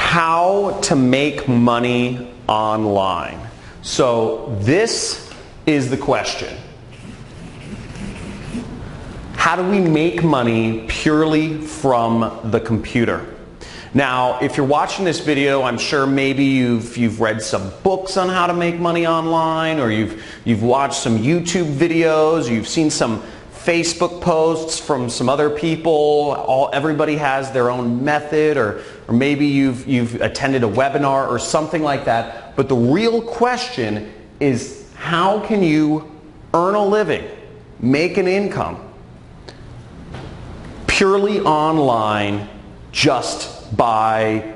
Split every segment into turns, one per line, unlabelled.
how to make money online. So this is the question. How do we make money purely from the computer? Now, if you're watching this video, I'm sure maybe you've read some books on how to make money online, or you've watched some YouTube videos, you've seen some Facebook posts from some other people. Everybody has their own method, or maybe you've attended a webinar or something like that. But the real question is, how can you earn a living, make an income purely online just by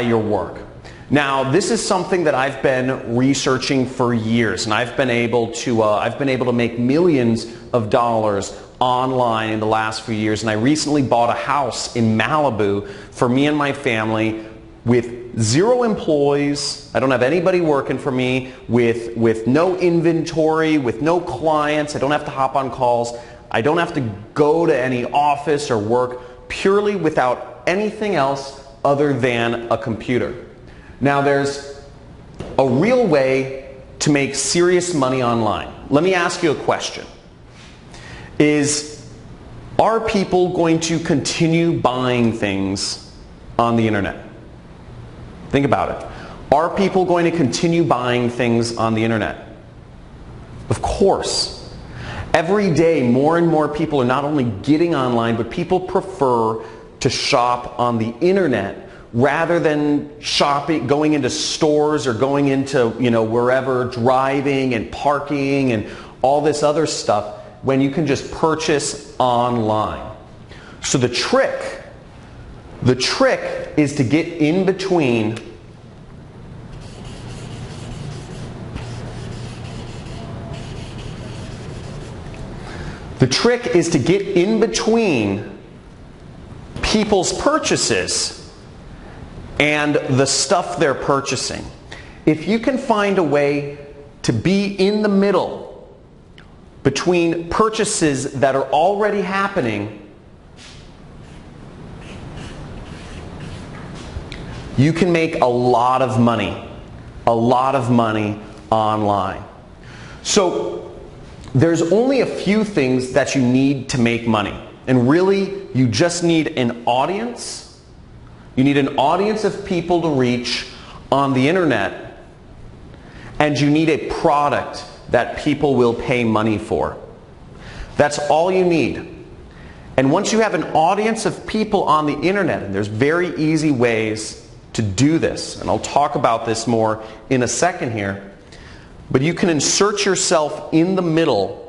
your work? Now, this is something that I've been researching for years, and I've been able to make millions of dollars online in the last few years. And I recently bought a house in Malibu for me and my family with 0 employees. I don't have anybody working for me, with no inventory, with no clients. I don't have to hop on calls. I don't have to go to any office or work, purely without anything else other than a computer. Now, there's a real way to make serious money online. Let me ask you a question. Are people going to continue buying things on the internet? Think about it. Are people going to continue buying things on the internet? Of course. Every day, more and more people are not only getting online, but people prefer to shop on the internet rather than going into stores or going into, wherever, driving and parking and all this other stuff, when you can just purchase online. So the trick is to get in between people's purchases and the stuff they're purchasing. If you can find a way to be in the middle between purchases that are already happening, you can make a lot of money online. So there's only a few things that you need to make money. And really, you just need an audience. You need an audience of people to reach on the internet. And you need a product that people will pay money for. That's all you need. And once you have an audience of people on the internet, and there's very easy ways to do this, and I'll talk about this more in a second here, but you can insert yourself in the middle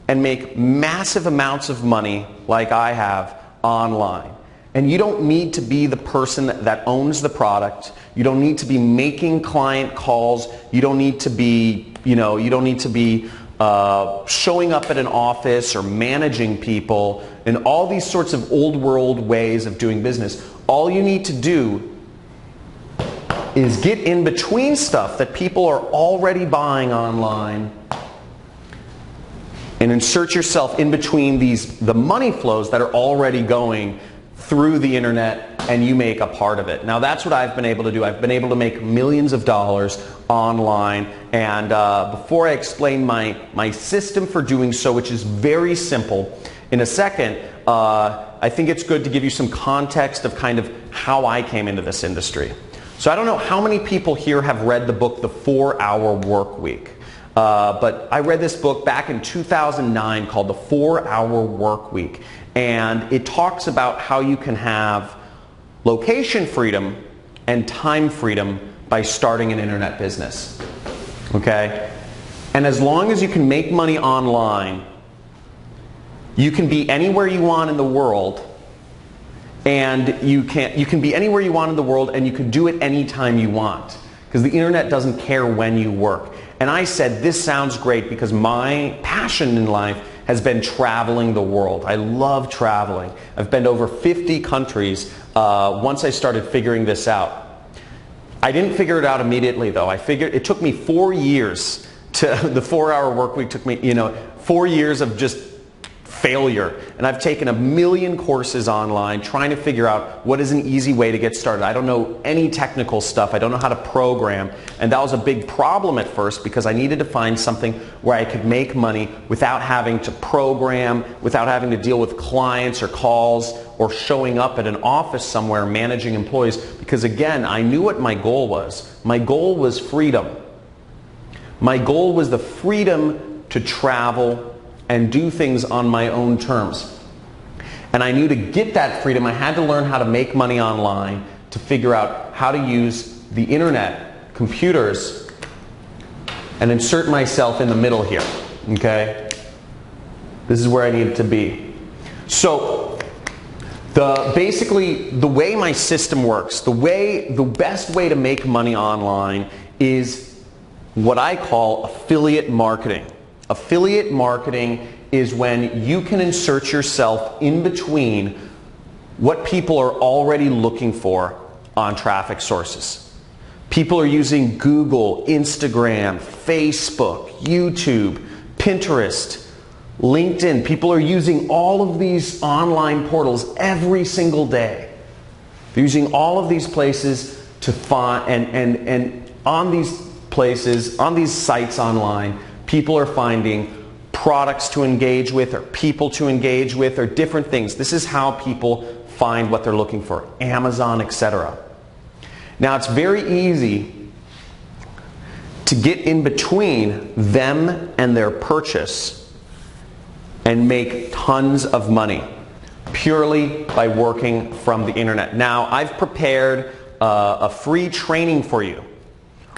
and make massive amounts of money like I have online. And you don't need to be the person that owns the product. You don't need to be making client calls. You don't need to be, showing up at an office or managing people and all these sorts of old world ways of doing business. All you need to do is get in between stuff that people are already buying online and insert yourself in between the money flows that are already going through the internet, and you make a part of it. Now, that's what I've been able to do. I've been able to make millions of dollars online, and before I explain my system for doing so, which is very simple, in a second, I think it's good to give you some context of kind of how I came into this industry. So I don't know how many people here have read the book, The 4-Hour Work Week. But I read this book back in 2009 called The 4-Hour Work Week. And it talks about how you can have location freedom and time freedom by starting an internet business. Okay? And as long as you can make money online, you can be anywhere you want in the world, and you can be anywhere you want in the world, and you can do it anytime you want, because the internet doesn't care when you work. And I said, this sounds great, because my passion in life has been traveling the world. I love traveling. I've been to over 50 countries once I started figuring this out. I didn't figure it out immediately, though. It took me 4 years the 4-Hour Work Week took me, 4 years of just failure. And I've taken a million courses online trying to figure out what is an easy way to get started. I don't know any technical stuff. I don't know how to program. And that was a big problem at first because I needed to find something where I could make money without having to program, without having to deal with clients or calls or showing up at an office somewhere managing employees. Because again, I knew what my goal was. My goal was freedom. My goal was the freedom to travel and do things on my own terms. And I knew to get that freedom, I had to learn how to make money online, to figure out how to use the internet, computers, and insert myself in the middle here, okay? This is where I needed to be. So, basically, the way my system works, the best way to make money online is what I call affiliate marketing. Affiliate marketing is when you can insert yourself in between what people are already looking for on traffic sources. People are using Google, Instagram, Facebook, YouTube, Pinterest, LinkedIn. People are using all of these online portals every single day. They're using all of these places to find, and on these places, on these sites online, people are finding products to engage with or people to engage with or different things. This is how people find what they're looking for. Amazon, etc. Now it's very easy to get in between them and their purchase and make tons of money purely by working from the internet. Now I've prepared a free training for you.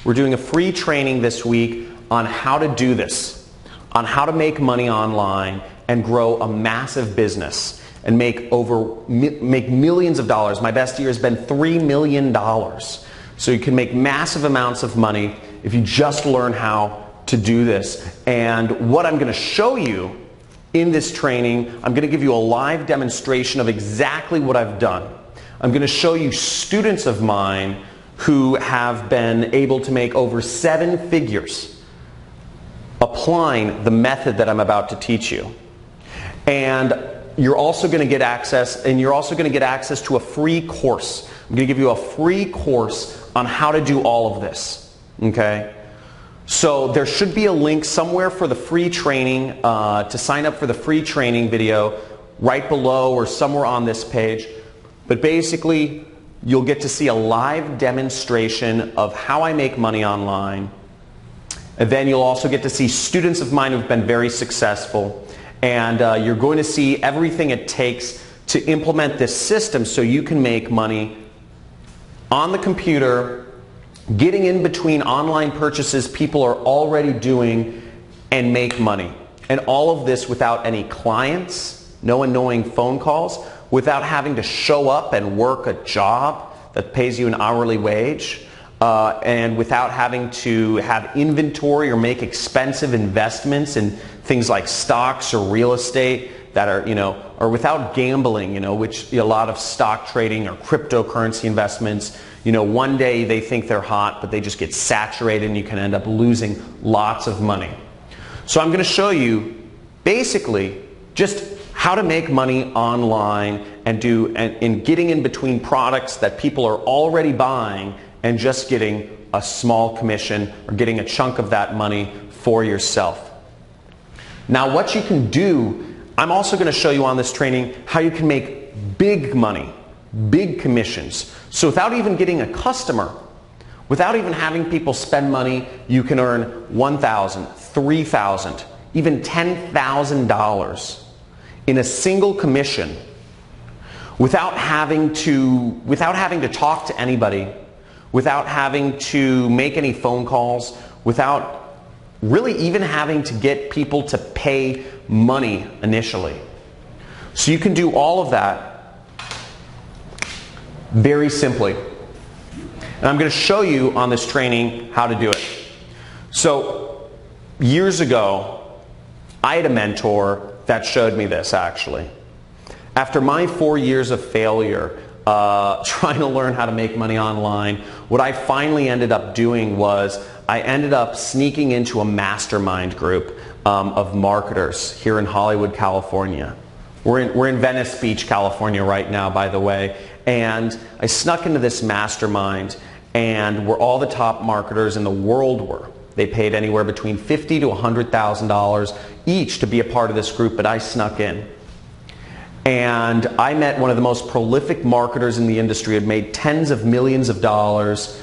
We're doing a free training this week on how to do this, on how to make money online and grow a massive business and make millions of dollars. My best year has been $3 million. So you can make massive amounts of money if you just learn how to do this. And what I'm going to show you in this training, I'm going to give you a live demonstration of exactly what I've done. I'm going to show you students of mine who have been able to make over 7 figures applying the method that I'm about to teach you. And you're also going to get access, to a free course. I'm going to give you a free course on how to do all of this. Okay? So there should be a link somewhere for the free training, to sign up for the free training video right below or somewhere on this page. But basically, you'll get to see a live demonstration of how I make money online. And then you'll also get to see students of mine who've been very successful. And you're going to see everything it takes to implement this system so you can make money on the computer, getting in between online purchases people are already doing, and make money. And all of this without any clients, no annoying phone calls, without having to show up and work a job that pays you an hourly wage, and without having to have inventory or make expensive investments in things like stocks or real estate that are, or without gambling, which a lot of stock trading or cryptocurrency investments, one day they think they're hot, but they just get saturated and you can end up losing lots of money. So I'm going to show you basically just how to make money online and getting in between products that people are already buying and just getting a small commission or getting a chunk of that money for yourself. Now what you can do, I'm also going to show you on this training how you can make big money, big commissions. So without even getting a customer, without even having people spend money, you can earn $1,000, $3,000, even $10,000 in a single commission without having to talk to anybody, without having to make any phone calls, without really even having to get people to pay money initially. So you can do all of that very simply. And I'm going to show you on this training how to do it. So years ago, I had a mentor that showed me this actually. After my 4 years of failure trying to learn how to make money online, what I finally ended up doing was I ended up sneaking into a mastermind group of marketers here in Hollywood, California. We're in Venice Beach, California right now, by the way. And I snuck into this mastermind, and where all the top marketers in the world were. They paid anywhere between $50,000 to $100,000 each to be a part of this group, but I snuck in. And I met one of the most prolific marketers in the industry, had made tens of millions of dollars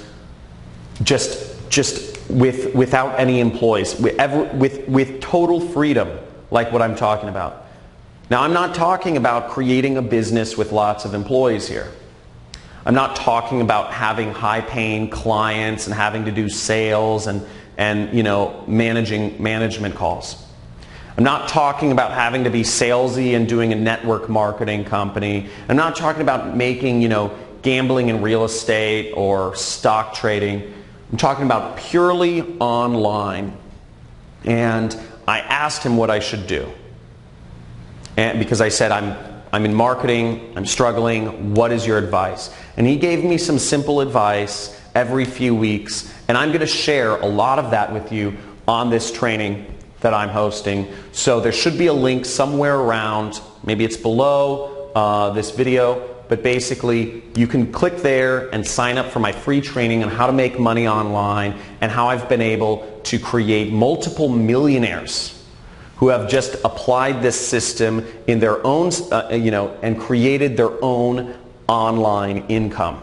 without any employees, with total freedom, like what I'm talking about. Now, I'm not talking about creating a business with lots of employees here. I'm not talking about having high-paying clients and having to do sales and management calls. I'm not talking about having to be salesy and doing a network marketing company. I'm not talking about making, gambling in real estate or stock trading. I'm talking about purely online. And I asked him what I should do. And because I said, I'm in marketing, I'm struggling, what is your advice? And he gave me some simple advice every few weeks, and I'm going to share a lot of that with you on this training that I'm hosting. So there should be a link somewhere around, maybe it's below this video, but basically you can click there and sign up for my free training on how to make money online and how I've been able to create multiple millionaires who have just applied this system in their own, and created their own online income.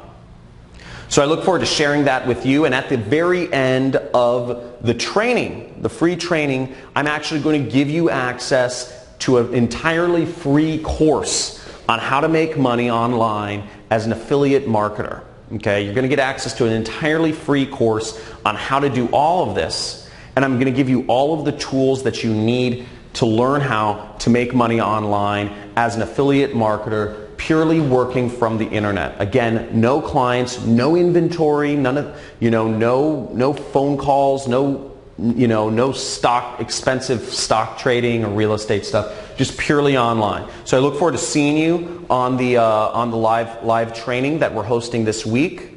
So I look forward to sharing that with you, and at the very end of the training, the free training, I'm actually going to give you access to an entirely free course on how to make money online as an affiliate marketer. Okay, you're going to get access to an entirely free course on how to do all of this. And I'm going to give you all of the tools that you need to learn how to make money online as an affiliate marketer, purely working from the internet. Again, no clients, no inventory, none of, no phone calls, no expensive stock trading or real estate stuff, just purely online. So I look forward to seeing you on the live training that we're hosting this week.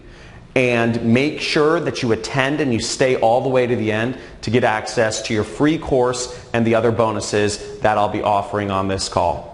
And make sure that you attend and you stay all the way to the end to get access to your free course and the other bonuses that I'll be offering on this call.